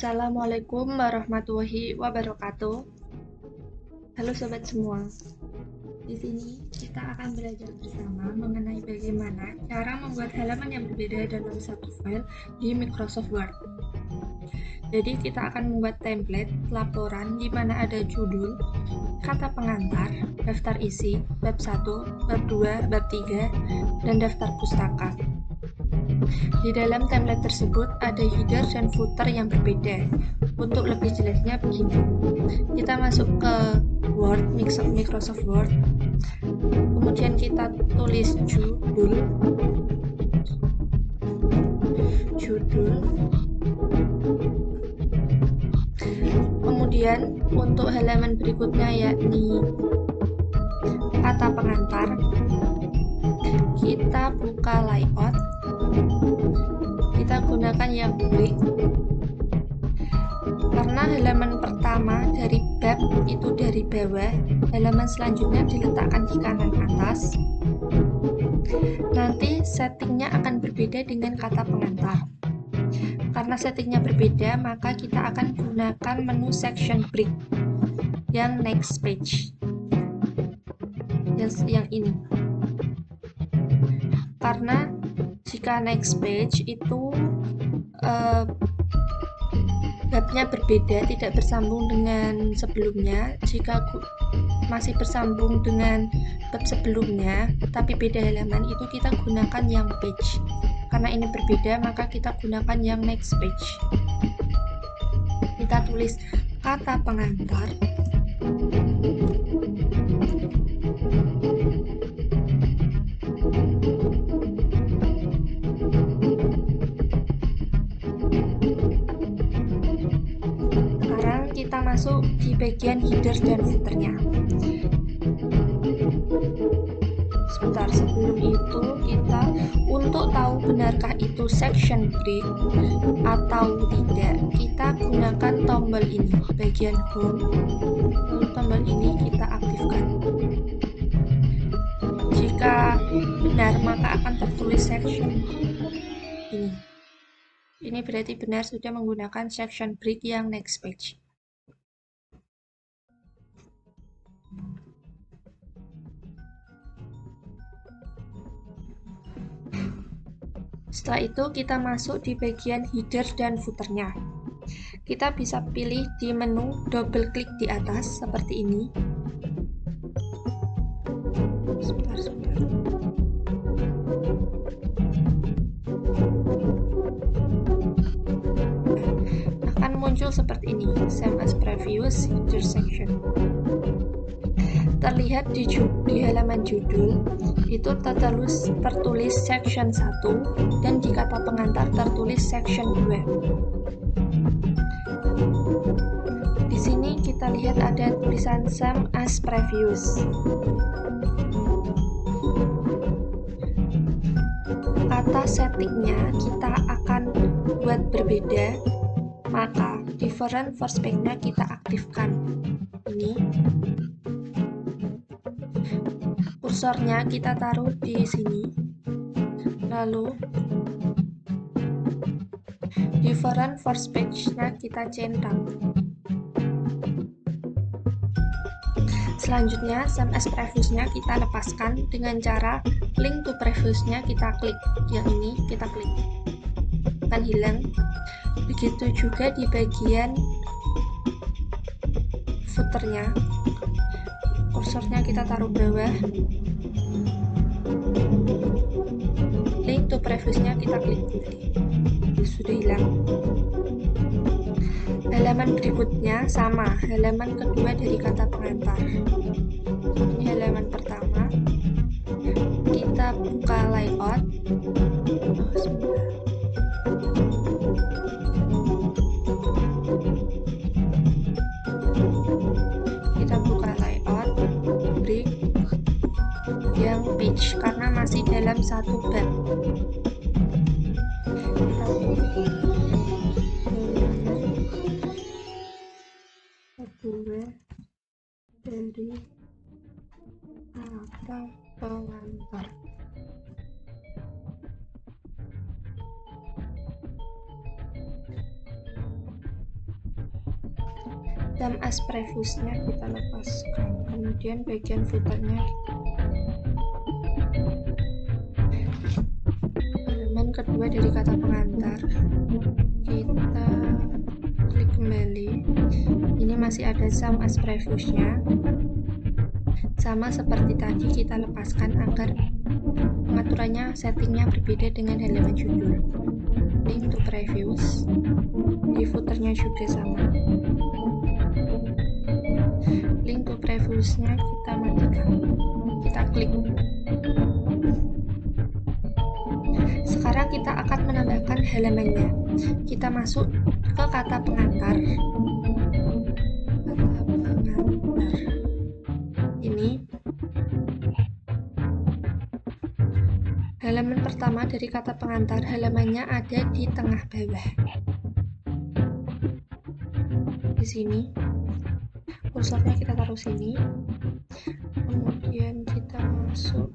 Assalamualaikum warahmatullahi wabarakatuh. Halo sobat semua. Di sini kita akan belajar bersama mengenai bagaimana cara membuat halaman yang berbeda dalam satu file di Microsoft Word. Jadi kita akan membuat template laporan di mana ada judul, kata pengantar, daftar isi, bab 1, bab 2, bab 3, dan daftar pustaka. Di dalam template tersebut ada header dan footer yang berbeda. Untuk lebih jelasnya begini. Kita masuk ke Word, Microsoft Word. Kemudian kita tulis judul. Kemudian untuk halaman berikutnya yakni kata pengantar. Kita buka layout. Kita gunakan yang blank. Karena halaman pertama dari bab itu dari bawah, halaman selanjutnya diletakkan di kanan atas. Nanti settingnya akan berbeda dengan kata pengantar. Karena settingnya berbeda, maka kita akan gunakan menu section break yang next page, yang ini. Karena jika next page itu babnya berbeda, tidak bersambung dengan sebelumnya. Jika masih bersambung dengan bab sebelumnya tapi beda halaman, itu kita gunakan yang page. Karena ini berbeda, maka kita gunakan yang next page. Kita tulis kata pengantar. Kita masuk di bagian header dan footernya. Sebentar, sebelum itu kita untuk tahu benarkah itu section break atau tidak, kita gunakan tombol ini, bagian home. Lalu tombol ini kita aktifkan. Jika benar, maka akan tertulis section ini. Ini berarti benar sudah menggunakan section break yang next page. Setelah itu kita masuk di bagian header dan footernya. Kita bisa pilih di menu double klik di atas seperti ini. Sebentar. Akan muncul seperti ini, same as previous header section. Terlihat di halaman judul itu tertulis section 1 dan di kata pengantar tertulis section 2. Di sini kita lihat ada tulisan same as previous. Kata settingnya kita akan buat berbeda, maka different perspective-nya kita aktifkan. Ini kursornya kita taruh di sini, lalu different first page-nya kita centang. Selanjutnya same as previous-nya kita lepaskan dengan cara link to previous-nya kita klik, yang ini kita klik, akan hilang. Begitu juga di bagian footernya, kursornya kita taruh bawah, link to previous-nya kita klik, sudah hilang. Halaman berikutnya sama, halaman kedua dari kata pengantar. Ini halaman pertama. Kita buka layout. Kita buka layout, break yang page karena masih dalam satu bab. Kedua dari kata pengantar. Sum as previousnya kita lepaskan, kemudian bagian footernya halaman kedua dari kata pengantar kita klik kembali. Ini masih ada sum as previousnya, sama seperti tadi kita lepaskan agar pengaturannya settingnya berbeda dengan halaman judul. Link to previous, di footernya juga sama. Link to previousnya kita matikan, kita klik. Sekarang kita akan menambahkan halamannya. Kita masuk ke kata pengantar. Ini halaman pertama dari kata pengantar, halamannya ada di tengah bawah. Di sini, kursornya kita taruh sini. Kemudian kita masuk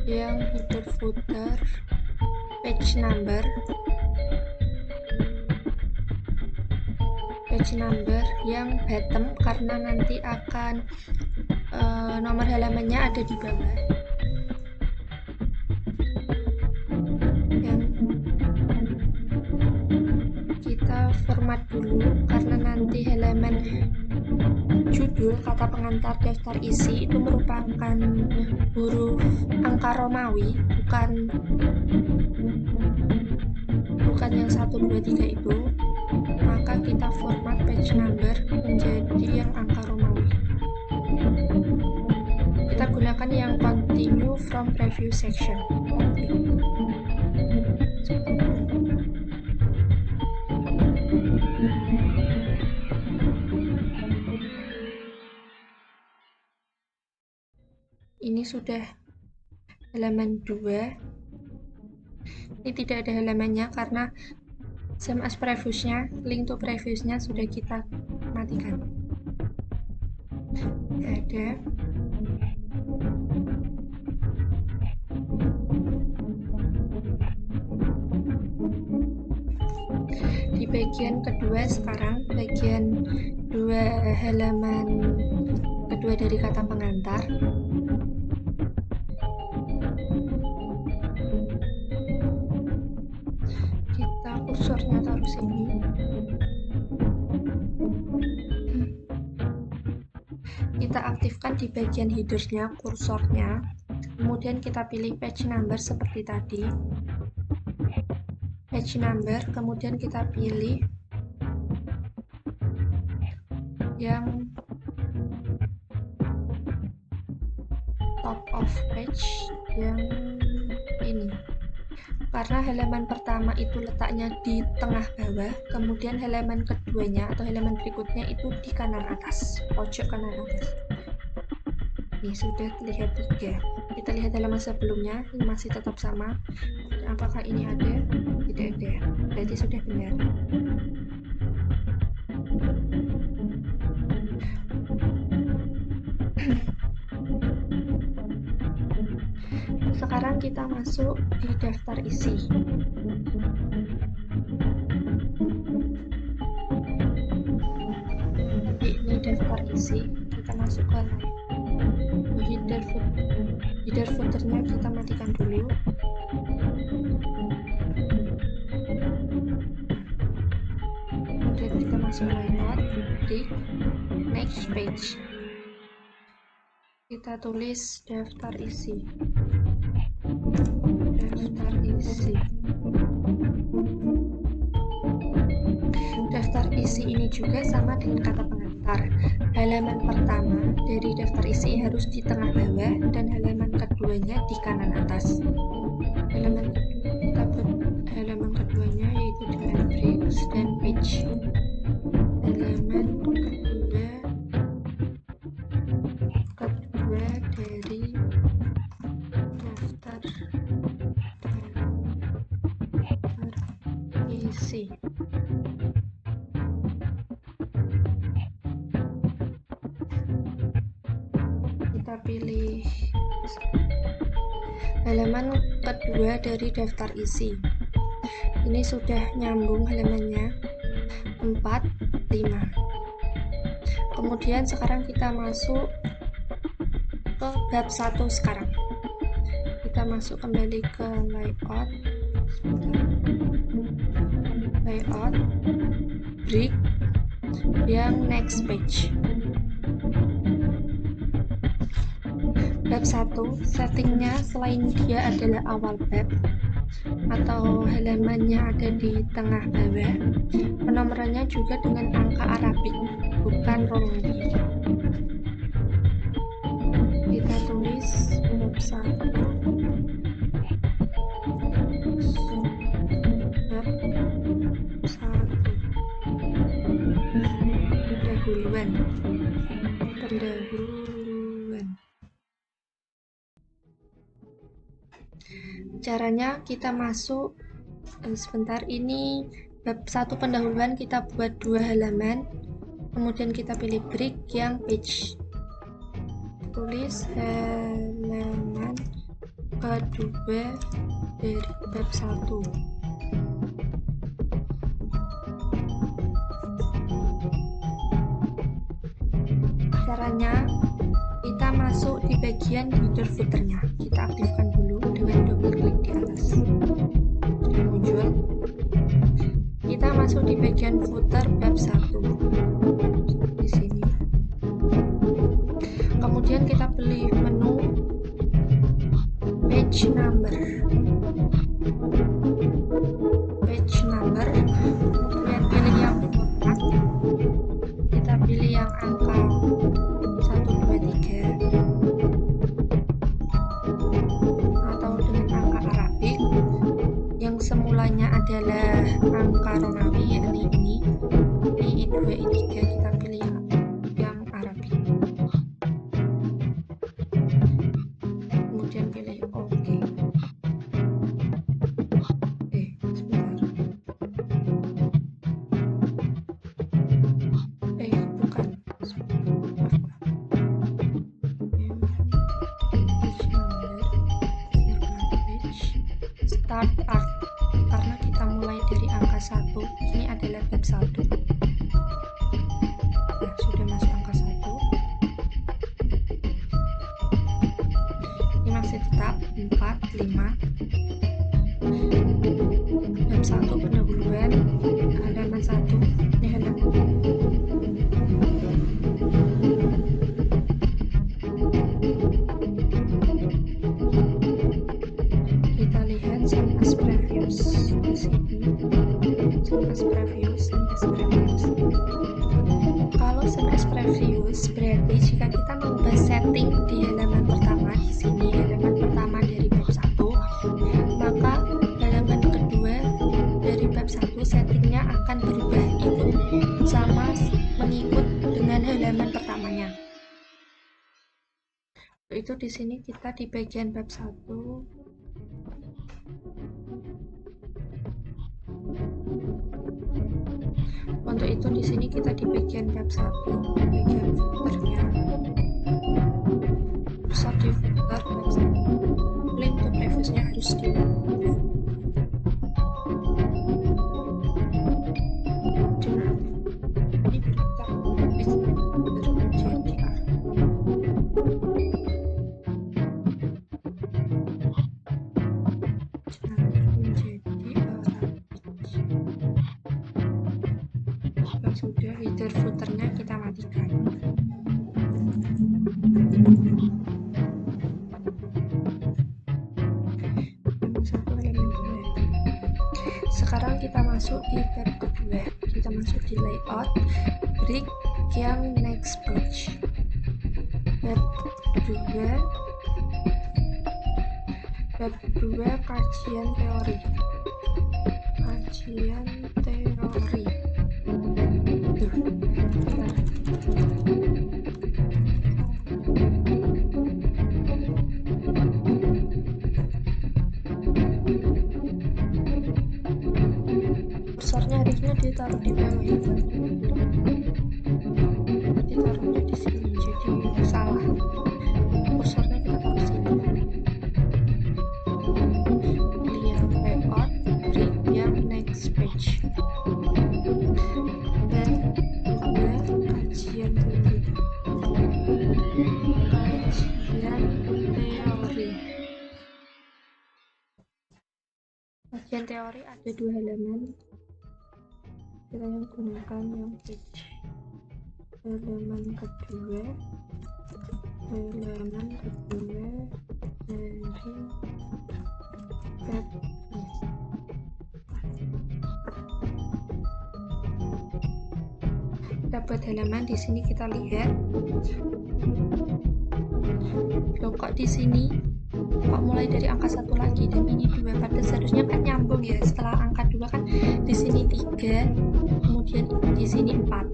yang header footer, page number yang bottom karena nanti akan nomor halamannya ada di bawah. Yang kita format dulu karena nanti halaman judul kata pengantar daftar isi itu merupakan huruf angka Romawi, bukan yang 1, 2, 3 itu. Maka kita format page number menjadi yang angka Romawi. Kita gunakan yang continue from preview section. Ini sudah halaman 2. Ini tidak ada halamannya karena sum as previousnya, link to previousnya sudah kita matikan. Ada. Di bagian kedua sekarang, bagian 2 halaman kedua dari kata pengantar. Kita kursornya taruh sini. Kita aktifkan di bagian headersnya, kursornya. Kemudian kita pilih page number seperti tadi. Page number, kemudian kita pilih yang top of page yang ini. Karena halaman pertama itu letaknya di tengah bawah, kemudian halaman keduanya atau halaman berikutnya itu di kanan atas, pojok kanan atas. Ini sudah terlihat 3. Kita lihat halaman sebelumnya, ini masih tetap sama. Apakah ini ada? Tidak ada. Berarti sudah benar. Sekarang kita masuk di daftar isi. Ini daftar isi, kita masuk ke header footernya kita matikan dulu. Kemudian kita masuk layout, klik next page. Kita tulis daftar isi. Daftar isi ini juga sama dengan kata pengantar. Halaman pertama dari daftar isi harus di tengah bawah dan halaman keduanya di kanan atas. Halaman keduanya yaitu dengan breaks dan page. Halaman kedua dari daftar isi. Kita pilih halaman kedua dari daftar isi. Ini sudah nyambung halamannya. 4, 5. Kemudian sekarang kita masuk ke bab 1 sekarang. Kita masuk kembali ke layout, break, yang next page. Bab 1, settingnya selain dia adalah awal bab atau halamannya ada di tengah bawah, penomorannya juga dengan angka Arabik, bukan Romawi. Kita tulis bab 1, pendahuluan. Caranya kita masuk sebentar, ini bab 1 pendahuluan kita buat 2 halaman, kemudian kita pilih break yang page, tulis halaman kedua dari bab 1. Caranya kita masuk di bagian header footernya, kita aktifkan dulu dengan double klik di atas, sudah muncul. Kita masuk di bagian footer bab 1 di sini, kemudian kita pilih menu page number, kemudian pilih yang format, kita pilih yang angka 1, 2, 3 atau dengan angka Arabik. Yang semulanya adalah angka Romawi, yakni ini I2, I3, kita pilih yang Arabik, kemudian pilih OK. Start art, karena kita mulai dari angka 1, ini adalah bab 1. Nah, sudah masuk angka 1. Ini masih tetap 4, 5. Bab 1 pendahuluan, halaman 1. Ini halaman. Kita lihat sampai previews di sini, Kalau sampai previews berarti jika kita mengubah setting di halaman pertama, di sini halaman pertama dari bab 1, maka halaman kedua dari bab 1 settingnya akan berubah ikut sama mengikut dengan halaman pertamanya. Itu di sini kita di bagian bab 1. Untuk itu di sini kita di bagian bab 1, bagian footernya, pusat di footer bab 1, link ke previewsnya harus di sudah, header footernya kita matikan. Sekarang kita masuk di tab kedua, kita masuk di layout, break yang next page. Bab 2 kajian teori. Kursornya harusnya ditaruh di bawah ya, ditaruhnya di sini, jadi salah. Kursornya kita taruh sini. Pilih yang layout, break yang next page. halaman teori ada 2 halaman. Kita yang gunakan yang page. Halaman kedua dari tab. Kita buat halaman di sini, kita lihat. Loh, kok di sini kok mulai dari angka 1 lagi dan ini 2, padahal seharusnya kan nyambung ya. Setelah angka 2 kan di sini 3, kemudian di sini 4.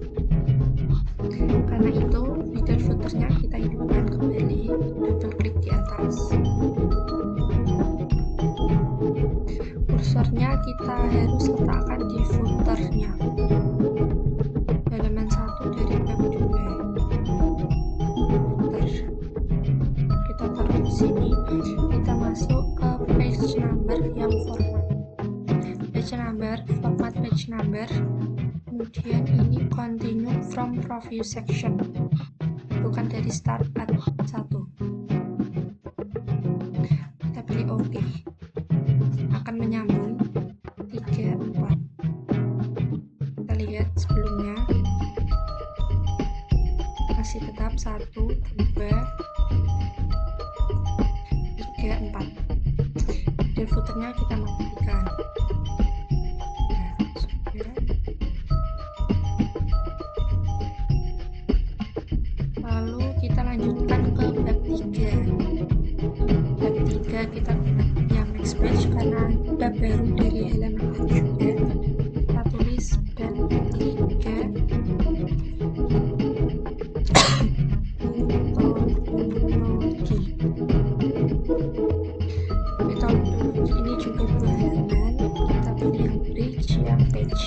Karena itu middle footernya kita hidupkan kembali, double klik di atas. Kursornya kita harus letakkan di footernya. Halaman 1 dari tab 2. Footer. Kita taruh di sini. Kita masuk ke page number yang format. Page number, format page number. Kemudian ini continue from preview section, bukan dari start at 1. Kita pilih OK. Akan menyambung 3, 4. Kita lihat sebelumnya masih tetap 1, 2, 3, 4. Dan footernya kita matikan. Lalu kita lanjutkan ke bab 3. Bab 3 kita gunakan yang next page karena bab baru dari halaman juga. Kita tulis bab 3 metodologi. Metodologi ini juga 2 halaman. Kita pilih yang bridge, yang page.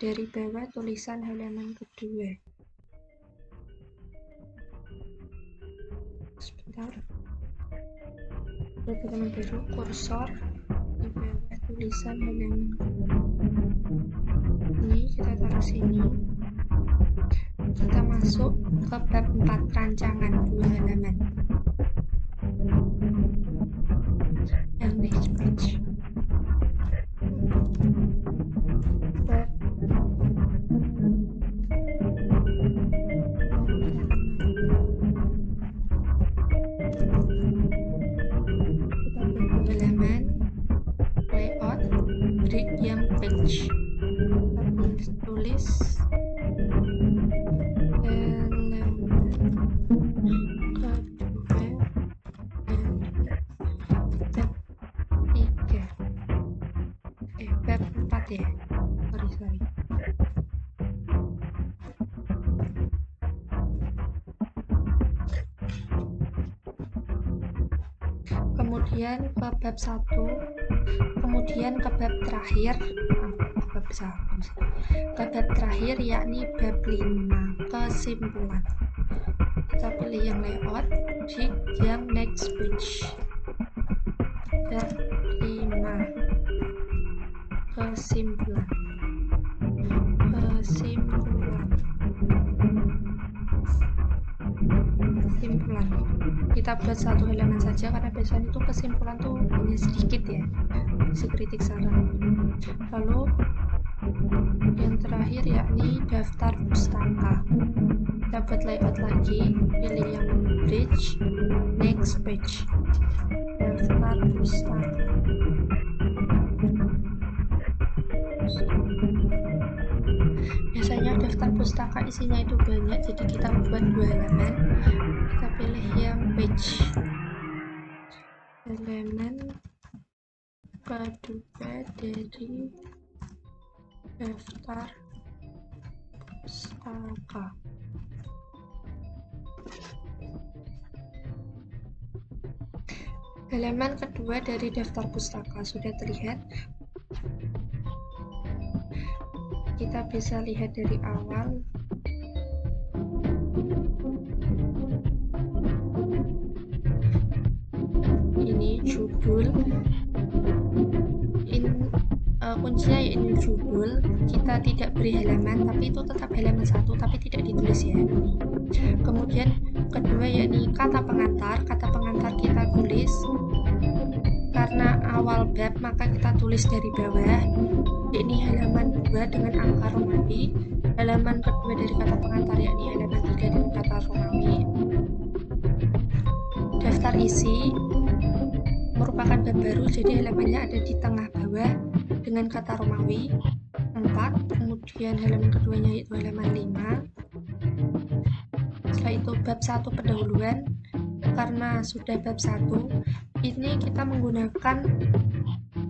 Dari bawah tulisan halaman kedua. Sebentar. Buat halaman baru, kursor di bawah tulisan halaman kedua. Ini kita taruh sini. Kita masuk ke bab 4 rancangan 2 halaman. Yang next page. Yang page kita tulis halaman kedua bab 4 ya, sorry. Kemudian ke bab 1, kemudian ke bab terakhir, ke bab terakhir yakni bab 5, kesimpulan. Kita pilih yang layout di yang next page. Bab 5, kesimpulan. Kita buat 1 halaman saja karena biasanya itu kesimpulan tuh hanya sedikit ya, isi kritik saran. Lalu yang terakhir yakni daftar pustaka. Kita buat layout lagi, pilih yang bridge, next page, daftar pustaka. Biasanya daftar pustaka isinya itu banyak, jadi kita buat 2 halaman. Kita pilih yang page, halaman kedua dari daftar pustaka. Halaman kedua dari daftar pustaka sudah terlihat. Kita bisa lihat dari awal. Ini judul, kunci yaitu judul. Kita tidak beri halaman, tapi itu tetap halaman 1 tapi tidak ditulis ya. Kemudian kedua yakni kata pengantar. Kata pengantar kita tulis karena awal bab maka kita tulis dari bawah, yakni halaman 2 dengan angka Romawi, halaman kedua dari kata pengantar yakni halaman 3 dengan kata Romawi. Daftar isi merupakan bab baru, jadi halamannya ada di tengah bawah dengan kata Romawi 4. Kemudian halaman keduanya yaitu halaman 5. Setelah itu bab 1 pendahuluan. Karena sudah bab 1, ini kita menggunakan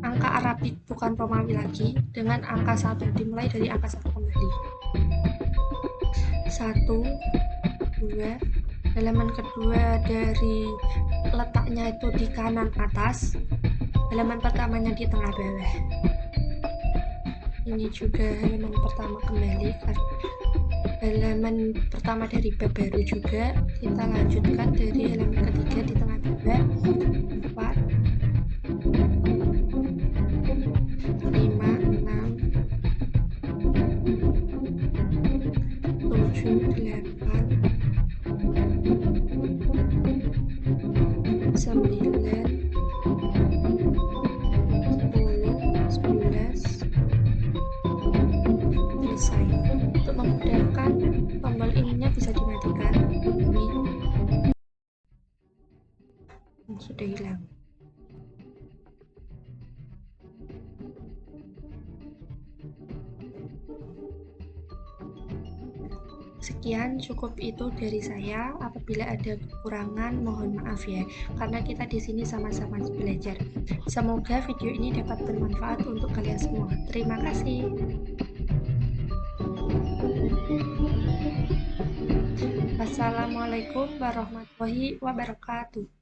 angka Arabik bukan Romawi lagi, dengan angka 1 dimulai dari angka 1 kembali. 1, 2, halaman kedua dari letaknya itu di kanan atas, halaman pertamanya di tengah bawah. Ini juga halaman pertama kembali, halaman pertama dari bab baru juga. Kita lanjutkan dari halaman ketiga di tengah bawah. 4, 5, 6, 7, 8, 9, 10, 11, selesai. Untuk memudahkan, tombol ininya bisa dimatikan. Ini sudah hilang. Sekian, cukup itu dari saya. Apabila ada kekurangan, mohon maaf ya, karena kita di sini sama-sama belajar. Semoga video ini dapat bermanfaat untuk kalian semua. Terima kasih. Wassalamualaikum warahmatullahi wabarakatuh.